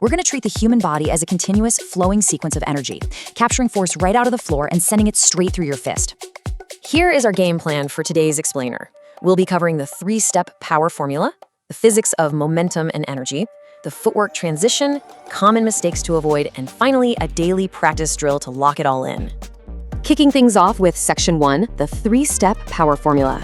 We're going to treat the human body as a continuous, flowing sequence of energy, capturing force right out of the floor and sending it straight through your fist. Here is our game plan for today's explainer. We'll be covering the 3-step power formula, the physics of momentum and energy, the footwork transition, common mistakes to avoid, and finally, a daily practice drill to lock it all in. Kicking things off with Section 1, the 3-step power formula.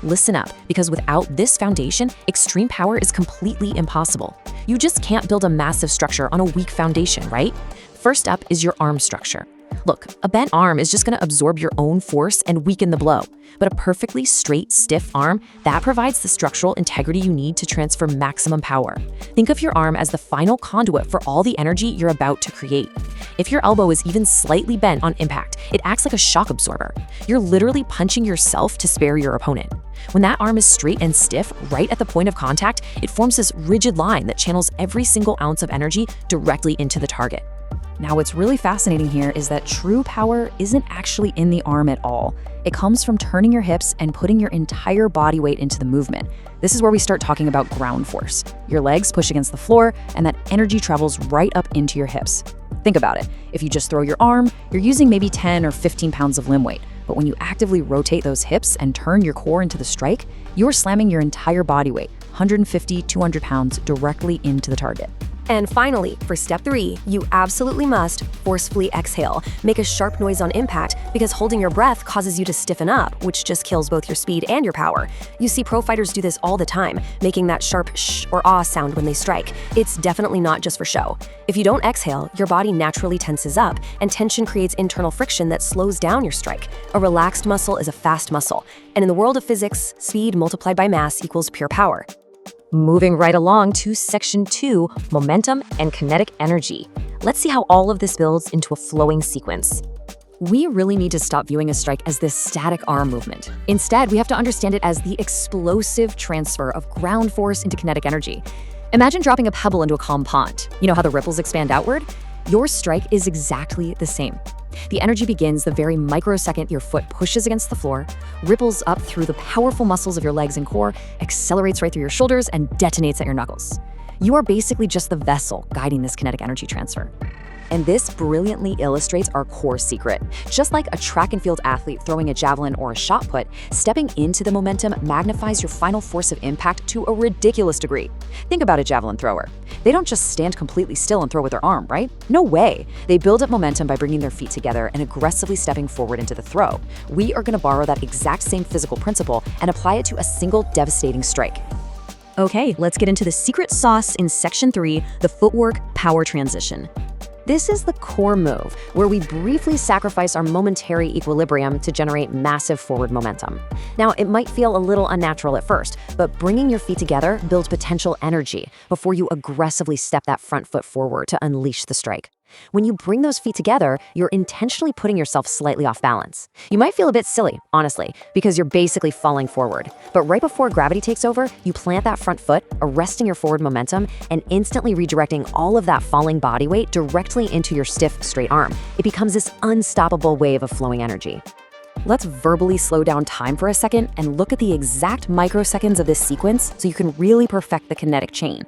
Listen up, because without this foundation, extreme power is completely impossible. You just can't build a massive structure on a weak foundation, right? First up is your arm structure. Look, a bent arm is just going to absorb your own force and weaken the blow. But a perfectly straight, stiff arm, that provides the structural integrity you need to transfer maximum power. Think of your arm as the final conduit for all the energy you're about to create. If your elbow is even slightly bent on impact, it acts like a shock absorber. You're literally punching yourself to spare your opponent. When that arm is straight and stiff, right at the point of contact, it forms this rigid line that channels every single ounce of energy directly into the target. Now, what's really fascinating here is that true power isn't actually in the arm at all. It comes from turning your hips and putting your entire body weight into the movement. This is where we start talking about ground force. Your legs push against the floor, and that energy travels right up into your hips. Think about it. If you just throw your arm, you're using maybe 10 or 15 pounds of limb weight. But when you actively rotate those hips and turn your core into the strike, you're slamming your entire body weight, 150, 200 pounds, directly into the target. And finally, for step 3, you absolutely must forcefully exhale. Make a sharp noise on impact because holding your breath causes you to stiffen up, which just kills both your speed and your power. You see pro fighters do this all the time, making that sharp shh or ah sound when they strike. It's definitely not just for show. If you don't exhale, your body naturally tenses up, and tension creates internal friction that slows down your strike. A relaxed muscle is a fast muscle, and in the world of physics, speed multiplied by mass equals pure power. Moving right along to Section 2, momentum and kinetic energy. Let's see how all of this builds into a flowing sequence. We really need to stop viewing a strike as this static arm movement. Instead, we have to understand it as the explosive transfer of ground force into kinetic energy. Imagine dropping a pebble into a calm pond. You know how the ripples expand outward? Your strike is exactly the same. The energy begins the very microsecond your foot pushes against the floor, ripples up through the powerful muscles of your legs and core, accelerates right through your shoulders, and detonates at your knuckles. You are basically just the vessel guiding this kinetic energy transfer. And this brilliantly illustrates our core secret. Just like a track and field athlete throwing a javelin or a shot put, stepping into the momentum magnifies your final force of impact to a ridiculous degree. Think about a javelin thrower. They don't just stand completely still and throw with their arm, right? No way. They build up momentum by bringing their feet together and aggressively stepping forward into the throw. We are going to borrow that exact same physical principle and apply it to a single devastating strike. Okay, let's get into the secret sauce in Section 3, the footwork power transition. This is the core move, where we briefly sacrifice our momentary equilibrium to generate massive forward momentum. Now, it might feel a little unnatural at first, but bringing your feet together builds potential energy before you aggressively step that front foot forward to unleash the strike. When you bring those feet together, you're intentionally putting yourself slightly off balance. You might feel a bit silly, honestly, because you're basically falling forward. But right before gravity takes over, you plant that front foot, arresting your forward momentum, and instantly redirecting all of that falling body weight directly into your stiff, straight arm. It becomes this unstoppable wave of flowing energy. Let's verbally slow down time for a second and look at the exact microseconds of this sequence so you can really perfect the kinetic chain.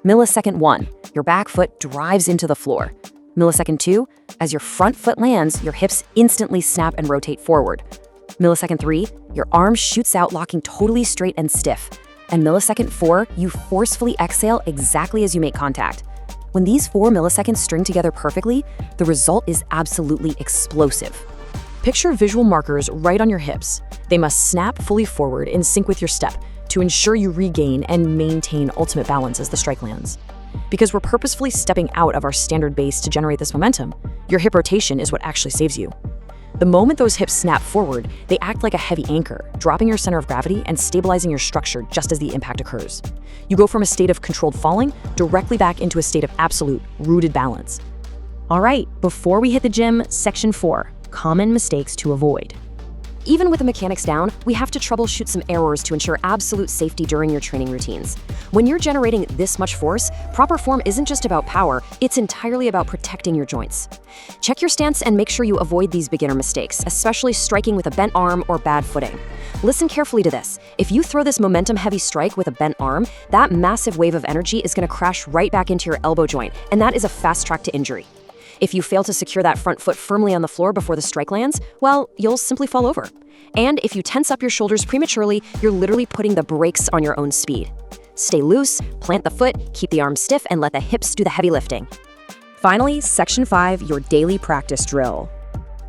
Millisecond 1, your back foot drives into the floor. Millisecond 2, as your front foot lands, your hips instantly snap and rotate forward. Millisecond 3, your arm shoots out, locking totally straight and stiff. And millisecond 4, you forcefully exhale exactly as you make contact. When these 4 milliseconds string together perfectly, the result is absolutely explosive. Picture visual markers right on your hips. They must snap fully forward in sync with your step to ensure you regain and maintain ultimate balance as the strike lands. Because we're purposefully stepping out of our standard base to generate this momentum, your hip rotation is what actually saves you. The moment those hips snap forward, they act like a heavy anchor, dropping your center of gravity and stabilizing your structure just as the impact occurs. You go from a state of controlled falling directly back into a state of absolute, rooted balance. All right, before we hit the gym, Section 4, common mistakes to avoid. Even with the mechanics down, we have to troubleshoot some errors to ensure absolute safety during your training routines. When you're generating this much force, proper form isn't just about power, it's entirely about protecting your joints. Check your stance and make sure you avoid these beginner mistakes, especially striking with a bent arm or bad footing. Listen carefully to this. If you throw this momentum-heavy strike with a bent arm, that massive wave of energy is going to crash right back into your elbow joint, and that is a fast track to injury. If you fail to secure that front foot firmly on the floor before the strike lands, well, you'll simply fall over. And if you tense up your shoulders prematurely, you're literally putting the brakes on your own speed. Stay loose, plant the foot, keep the arms stiff, and let the hips do the heavy lifting. Finally, Section 5, your daily practice drill.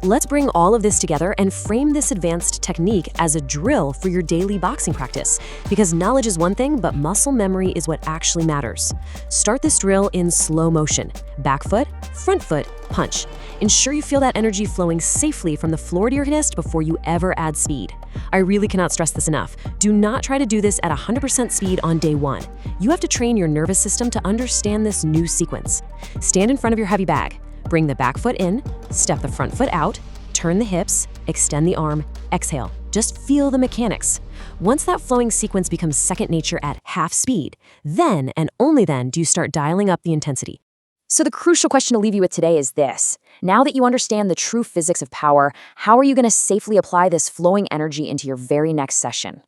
Let's bring all of this together and frame this advanced technique as a drill for your daily boxing practice, because knowledge is one thing, but muscle memory is what actually matters. Start this drill in slow motion. Back foot, front foot, punch. Ensure you feel that energy flowing safely from the floor to your wrist before you ever add speed. I really cannot stress this enough. Do not try to do this at 100% speed on day one. You have to train your nervous system to understand this new sequence. Stand in front of your heavy bag. Bring the back foot in, step the front foot out, turn the hips, extend the arm, exhale. Just feel the mechanics. Once that flowing sequence becomes second nature at half speed, then and only then do you start dialing up the intensity. So the crucial question to leave you with today is this. Now that you understand the true physics of power, how are you going to safely apply this flowing energy into your very next session?